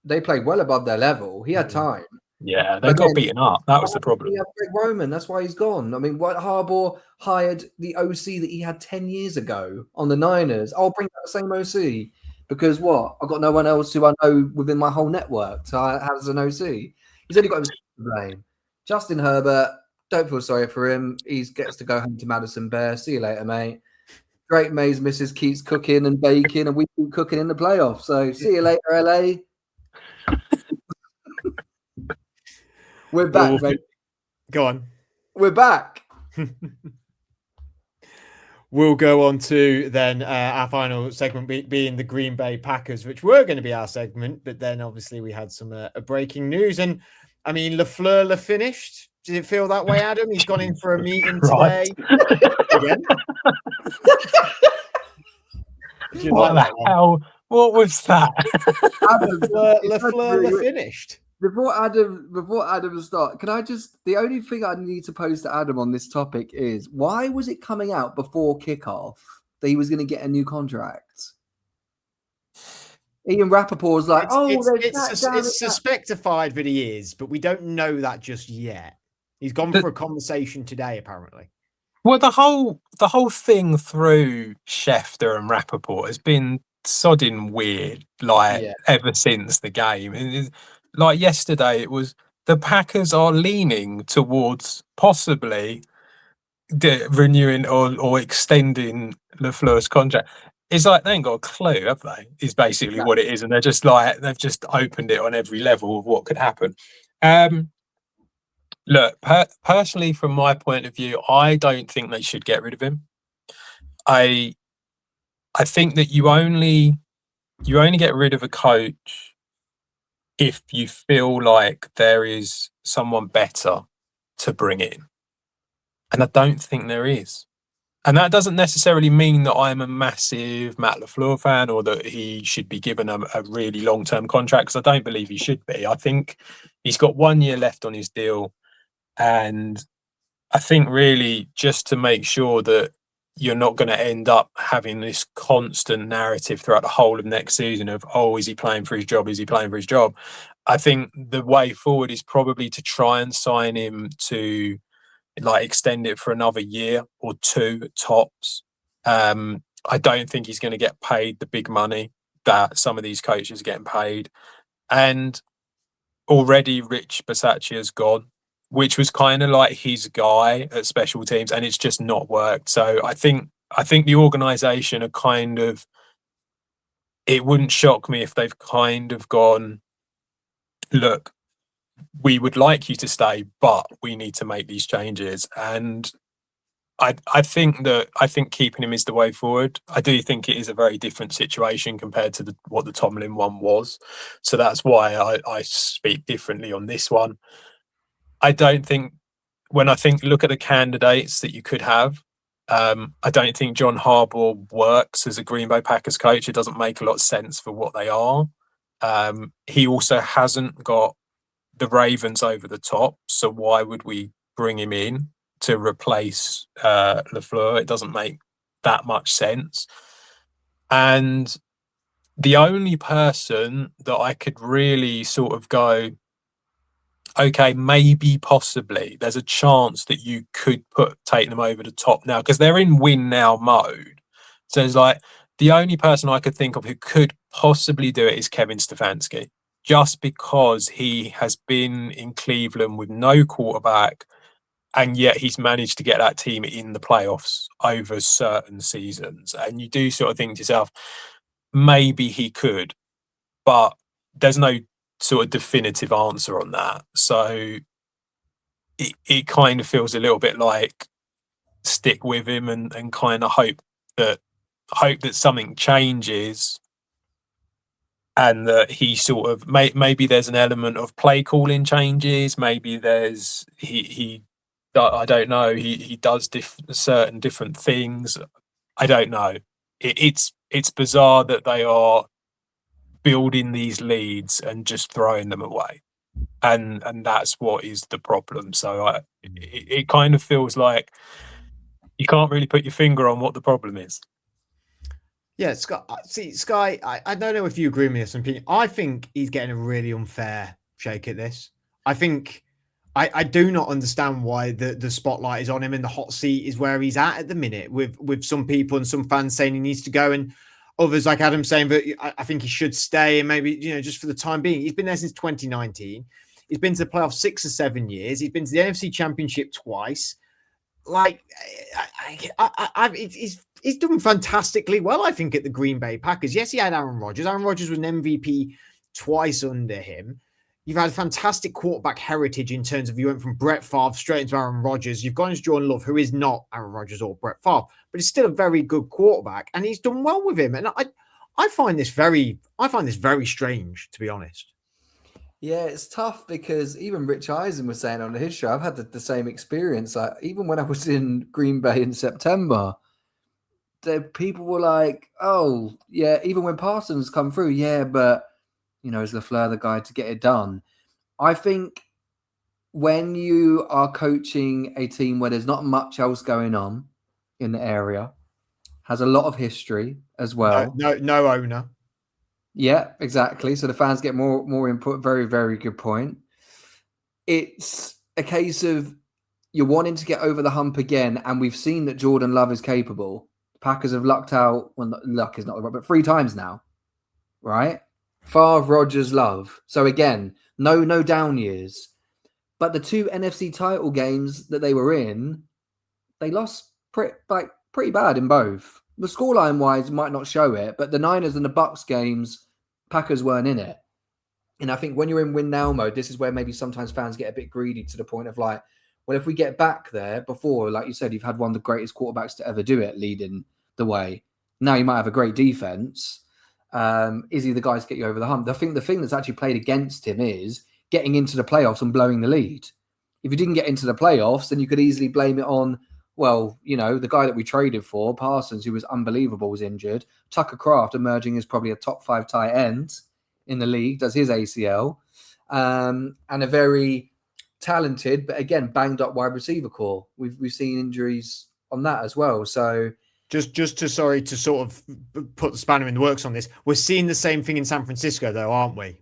S2: they played well above their level. He had time.
S3: Yeah, they got beaten up. That was the problem.
S2: He had Greg Roman. That's why he's gone. I mean, White Harbour hired the OC that he had 10 years ago on the Niners. I'll bring that same OC because what? I've got no one else who I know within my whole network to have as an OC. He's only got himself to blame. Justin Herbert, don't feel sorry for him. He gets to go home to Madison Bear. See you later, mate. Drake May's missus keeps cooking and baking, and we keep cooking in the playoffs. So see you later, LA. We're back, mate.
S1: Go on.
S2: We're back.
S1: We'll go on to then our final segment being the Green Bay Packers, which were going to be our segment, but then obviously we had some breaking news. And I mean, LaFleur finished. Does it feel that way, Adam? He's gone in for a meeting today. Again.
S3: What the hell? What was that?
S1: Adam, LaFleur finished.
S2: Before Adam start, can I just, the only thing I need to pose to Adam on this topic is, why was it coming out before kickoff that he was going to get a new contract? Ian Rappaport was like,
S1: it's suspectified that he is, but we don't know that just yet. He's gone for a conversation today, apparently.
S3: Well, the whole thing through Schefter and Rappaport has been sodding weird, ever since the game. And like yesterday, it was the Packers are leaning towards possibly renewing or extending LaFleur's contract. it's like they ain't got a clue, have they? Is basically what it is, and they're just like they've just opened it on every level of what could happen. Look, personally, from my point of view, I don't think they should get rid of him. I think that you only get rid of a coach if you feel like there is someone better to bring in, and I don't think there is. And that doesn't necessarily mean that I'm a massive Matt LaFleur fan or that he should be given a really long-term contract, because I don't believe he should be. I think he's got 1 year left on his deal. And I think really just to make sure that you're not going to end up having this constant narrative throughout the whole of next season of, oh, is he playing for his job? Is he playing for his job? I think the way forward is probably to try and sign him to like extend it for another year or two at tops. I don't think he's going to get paid the big money that some of these coaches are getting paid. And already Rich Bisaccia's gone, which was kind of like his guy at special teams, and it's just not worked. So I think the organisation are kind of, it wouldn't shock me if they've kind of gone, look, we would like you to stay, but we need to make these changes. And I think keeping him is the way forward. I do think it is a very different situation compared to what the Tomlin one was. So that's why I speak differently on this one. I don't think, look at the candidates that you could have, I don't think John Harbaugh works as a Green Bay Packers coach. It doesn't make a lot of sense for what they are. He also hasn't got the Ravens over the top. So why would we bring him in to replace LaFleur? It doesn't make that much sense. And the only person that I could really sort of go, okay, maybe possibly there's a chance that you could take them over the top now, because they're in win now mode. So it's like the only person I could think of who could possibly do it is Kevin Stefanski, just because he has been in Cleveland with no quarterback, and yet he's managed to get that team in the playoffs over certain seasons. And you do sort of think to yourself, maybe he could, but there's no sort of definitive answer on that. So it kind of feels a little bit like stick with him and kind of hope that something changes, and that he sort of maybe there's an element of play calling changes. Maybe there's he I don't know, he does certain different things. I don't know. It's bizarre that they are building these leads and just throwing them away, and that's what is the problem. So it kind of feels like you can't really put your finger on what the problem is.
S1: Yeah, Sky, I don't know if you agree with me or something. I think he's getting a really unfair shake at this. I think I do not understand why the spotlight is on him and the hot seat is where he's at the minute, with some people and some fans saying he needs to go, and others like Adam saying that I think he should stay, and maybe, just for the time being. He's been there since 2019. He's been to the playoffs 6 or 7 years. He's been to the NFC Championship twice. Like, he's done fantastically well, I think, at the Green Bay Packers. Yes, he had Aaron Rodgers. Aaron Rodgers was an MVP twice under him. You've had a fantastic quarterback heritage in terms of you went from Brett Favre straight into Aaron Rodgers. You've gone into Jordan Love, who is not Aaron Rodgers or Brett Favre, but he's still a very good quarterback, and he's done well with him. And I find this very strange, to be honest.
S2: Yeah, it's tough because even Rich Eisen was saying on his show, I've had the same experience. Even when I was in Green Bay in September, people were like, oh, yeah, even when Parsons come through, yeah, but, is LaFleur the guy to get it done? I think when you are coaching a team where there's not much else going on in the area, has a lot of history as well.
S1: No owner.
S2: Yeah, exactly. So the fans get more input. Very, very good point. It's a case of you're wanting to get over the hump again, and we've seen that Jordan Love is capable. The Packers have lucked out. Well, luck is not the right, but 3 times now, right? Favre, Rodgers, Love. So again, no down years. But the 2 NFC title games that they were in, they lost pretty bad in both. the scoreline wise might not show it, but the Niners and the Bucks games, Packers weren't in it. And I think when you're in win now mode, this is where maybe sometimes fans get a bit greedy to the point of like, well, if we get back there before, like you said, you've had one of the greatest quarterbacks to ever do it leading the way. Now you might have a great defense. Is he the guy to get you over the hump? I think the thing that's actually played against him is getting into the playoffs and blowing the lead. If you didn't get into the playoffs, then you could easily blame it on, well, you know, the guy that we traded for, Parsons, who was unbelievable, was injured. Tucker Kraft emerging as probably a top 5 tight end in the league, does his ACL, and a very talented, but again, banged up wide receiver core. We've seen injuries on that as well. So
S1: just to sort of put the spanner in the works on this, we're seeing the same thing in San Francisco, though, aren't we?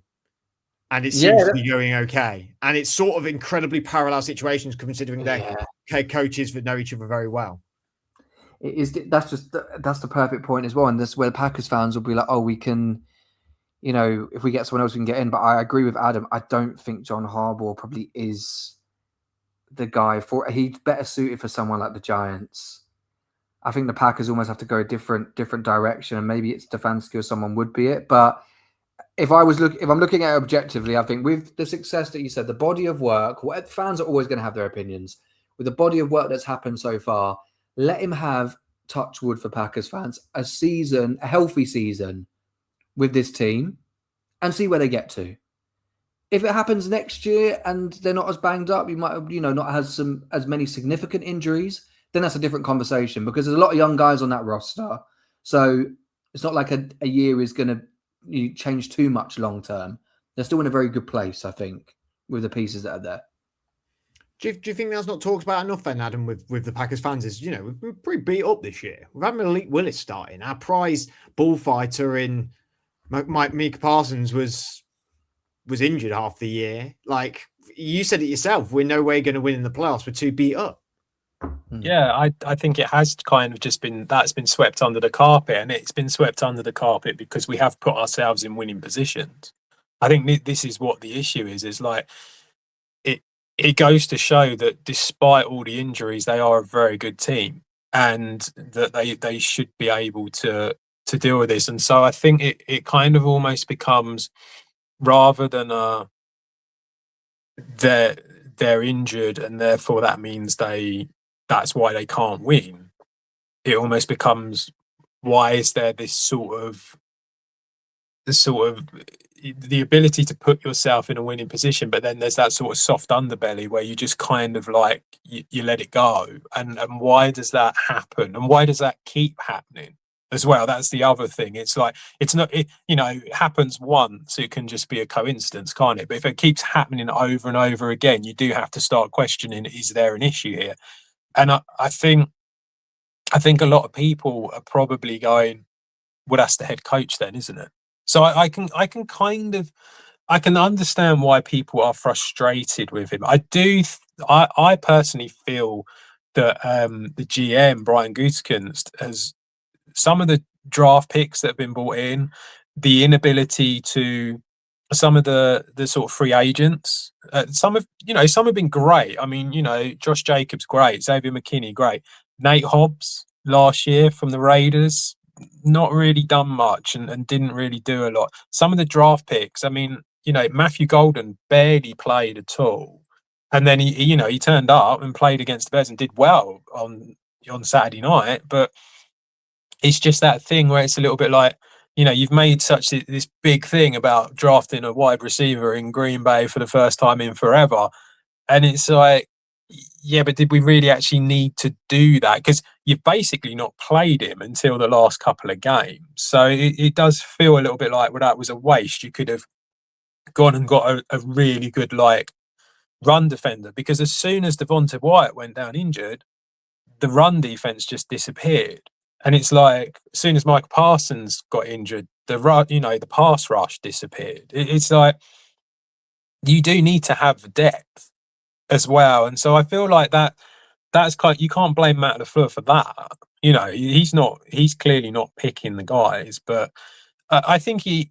S1: And it seems to be going okay. And it's sort of incredibly parallel situations considering their coaches that know each other very well.
S2: It is. That's the perfect point as well. And this is where the Packers fans will be like, oh, we can, you know, if we get someone else, we can get in. But I agree with Adam. I don't think John Harbaugh probably is the guy for. He's better suited for someone like the Giants. I think the Packers almost have to go a different direction, and maybe it's Stefanski or someone would be it. But if I'm looking at it objectively, I think with the success that you said, the body of work, fans are always going to have their opinions. With the body of work that's happened so far, let him have, touch wood for Packers fans, a healthy season with this team and see where they get to. If it happens next year and they're not as banged up, you might have, not has as many significant injuries, then that's a different conversation because there's a lot of young guys on that roster. So it's not like a year is going to change too much long term. They're still in a very good place, I think, with the pieces that are there.
S1: Do you think that's not talked about enough then, Adam, with the Packers fans? Is, we're pretty beat up this year. We've had Malik Willis starting. Our prize bullfighter in Micah Parsons was injured half the year. Like, you said it yourself, we're no way going to win in the playoffs. We're too beat up.
S3: Yeah, I think it has kind of just been swept under the carpet, and it's been swept under the carpet because we have put ourselves in winning positions. I think this is what the issue is like it goes to show that despite all the injuries, they are a very good team and that they should be able to deal with this. And so I think it kind of almost becomes, rather than they're injured and therefore that means that's why they can't win. It almost becomes, why is there this sort of the ability to put yourself in a winning position, but then there's that sort of soft underbelly where you just kind of like you let it go. And why does that happen? And why does that keep happening as well? That's the other thing. It's like, it happens once, it can just be a coincidence, can't it? But if it keeps happening over and over again, you do have to start questioning, is there an issue here? And I think a lot of people are probably going, well, that's the head coach then, isn't it? So I can understand why people are frustrated with him. I personally feel that the GM Brian Gutekunst has, some of the draft picks that have been brought in, the inability to, some of the sort of free agents, some have been great. I mean, Josh Jacobs, great. Xavier McKinney, great. Nate Hobbs last year from the Raiders, not really done much and didn't really do a lot. Some of the draft picks, I mean, Matthew Golden barely played at all. And then he turned up and played against the Bears and did well on Saturday night. But it's just that thing where it's a little bit like, you've made such this big thing about drafting a wide receiver in Green Bay for the first time in forever. And it's like, yeah, but did we really actually need to do that? Because you've basically not played him until the last couple of games. So it does feel a little bit like, well, that was a waste. You could have gone and got a really good, run defender. Because as soon as Devonta Wyatt went down injured, the run defense just disappeared. And it's like, as soon as Micah Parsons got injured, the pass rush disappeared. It's like, you do need to have depth as well. And so I feel like that's you can't blame Matt LaFleur for that. He's clearly not picking the guys, but I think he's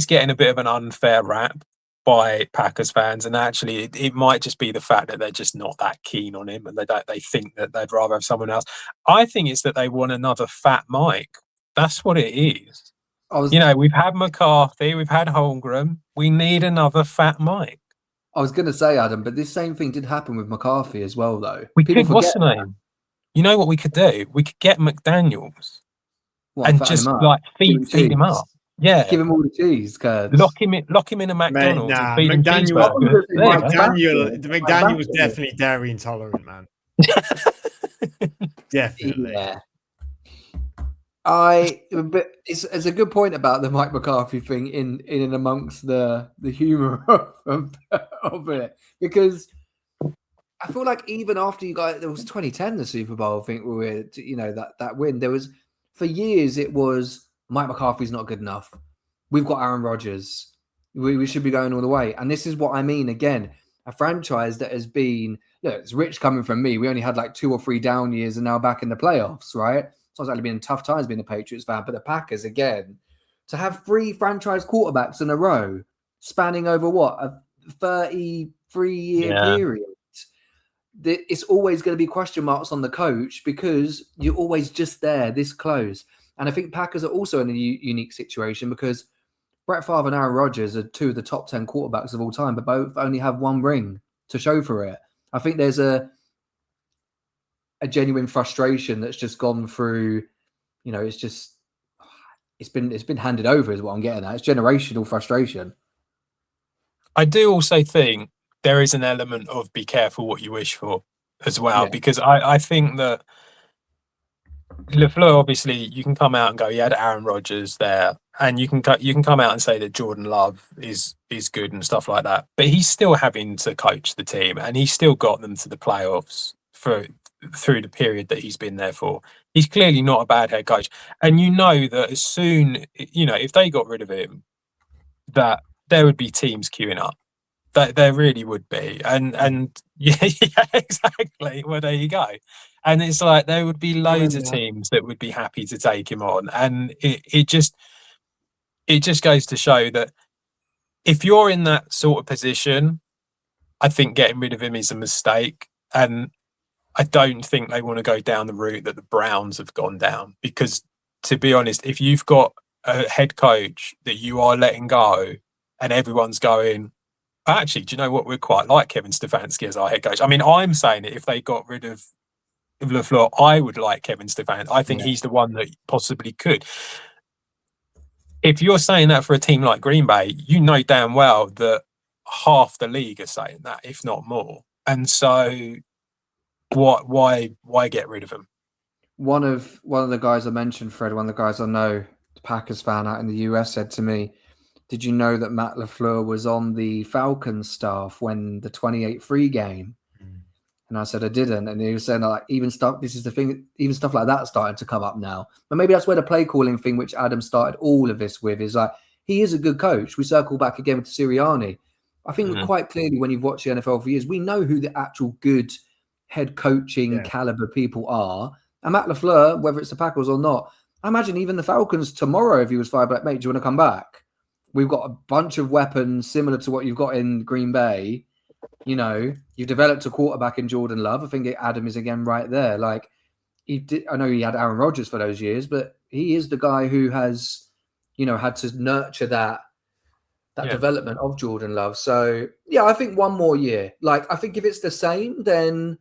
S3: getting a bit of an unfair rap by Packers fans, and actually it might just be the fact that they're just not that keen on him, and they think that they'd rather have someone else. I think it's that they want another fat Mike. That's what it is. We've had McCarthy, we've had Holmgren. We need another fat Mike.
S2: I was going to say, Adam, but this same thing did happen with McCarthy as well, though.
S3: What's the name? You know what we could do? We could get McDaniels and just feed him up. Yeah,
S2: give him all the cheese curds.
S3: Lock him in a McDonald's and feed him
S1: cheeseburgers. McDaniel was definitely dairy intolerant, man. Definitely.
S2: Yeah. But it's a good point about the Mike McCarthy thing in and amongst the humor of it, because I feel like even after you guys, there was 2010, the Super Bowl, I think we were, that win. There was, for years, it was Mike McCarthy's not good enough. We've got Aaron Rodgers. We should be going all the way. And this is what I mean. Again, a franchise that has been, it's rich coming from me. We only had like 2 or 3 down years and now back in the playoffs, right? So it's actually been tough times being a Patriots fan, but the Packers, again, to have 3 franchise quarterbacks in a row, spanning over a 33-year period, it's always going to be question marks on the coach because you're always just there, this close. And I think Packers are also in a unique situation because Brett Favre and Aaron Rodgers are 2 of the top 10 quarterbacks of all time, but both only have 1 ring to show for it. I think there's a genuine frustration that's just gone through, it's been handed over is what I'm getting at. It's generational frustration.
S3: I do also think there is an element of be careful what you wish for as well, because I think that LaFleur, obviously, you can come out and go, he had Aaron Rodgers there, and you can come out and say that Jordan Love is good and stuff like that, but he's still having to coach the team, and he's still got them to the playoffs through the period that he's been there for. He's clearly not a bad head coach, and that as soon, if they got rid of him, that there would be teams queuing up. That there really would be, and yeah, exactly. Well, there you go. And it's like there would be loads of teams that would be happy to take him on, and it just goes to show that if you're in that sort of position, I think getting rid of him is a mistake, and I don't think they want to go down the route that the Browns have gone down, because, to be honest, if you've got a head coach that you are letting go, and everyone's going, actually, do you know what? We're quite like Kevin Stefanski as our head coach. I mean, I'm saying it, if they got rid of LaFleur, I would like Kevin Stefanski. I think he's the one that possibly could. If you're saying that for a team like Green Bay, you know damn well that half the league are saying that, if not more. And so, why get rid of him?
S2: One of the guys I mentioned, Fred, one of the guys I know, the Packers fan out in the US, said to me, did you know that Matt LaFleur was on the Falcons staff when the 28-3 game? And I said, I didn't. And he was saying, like, even stuff like that started to come up now. But maybe that's where the play calling thing, which Adam started all of this with, is like, he is a good coach. We circle back again with Sirianni. I think quite clearly, when you've watched the NFL for years, we know who the actual good head coaching caliber people are. And Matt LaFleur, whether it's the Packers or not, I imagine even the Falcons tomorrow, if he was fired, like, mate, do you want to come back? We've got a bunch of weapons similar to what you've got in Green Bay. You've developed a quarterback in Jordan Love. I think Adam is again right there. Like, I know he had Aaron Rodgers for those years, but he is the guy who has, had to nurture that development of Jordan Love. So yeah, I think one more year. Like, I think if it's the same, then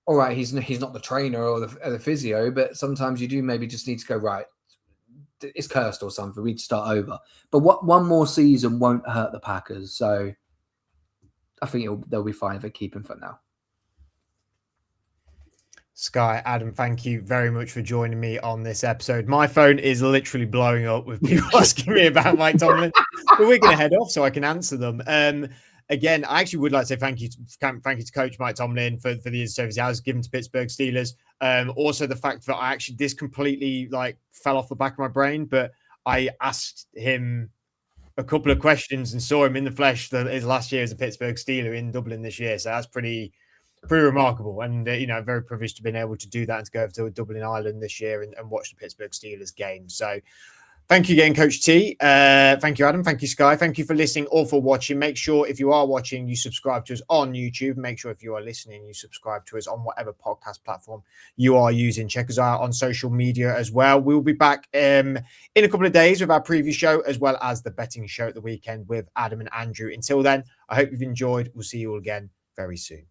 S2: all right, he's not the trainer or the physio, but sometimes you do maybe just need to go, right, it's cursed or something. We'd start over. But one more season won't hurt the Packers. So I think they'll be fine if they keep him for now.
S1: Sky, Adam, thank you very much for joining me on this episode. My phone is literally blowing up with people asking me about Mike Tomlin, but we're going to head off so I can answer them. Again, I actually would like to say thank you to Coach Mike Tomlin for the service he has given to Pittsburgh Steelers. Also, the fact that this completely fell off the back of my brain, but I asked him a couple of questions and saw him in the flesh his last year as a Pittsburgh Steeler in Dublin this year. So that's pretty remarkable. And, very privileged to be able to do that and to go over to Dublin, Ireland this year and watch the Pittsburgh Steelers game. So Thank you again, Coach T. Thank you, Adam. Thank you, Sky. Thank you for listening or for watching. Make sure if you are watching, you subscribe to us on YouTube. Make sure if you are listening, you subscribe to us on whatever podcast platform you are using. Check us out on social media as well. We'll be back in a couple of days with our preview show, as well as the betting show at the weekend with Adam and Andrew. Until then, I hope you've enjoyed. We'll see you all again very soon.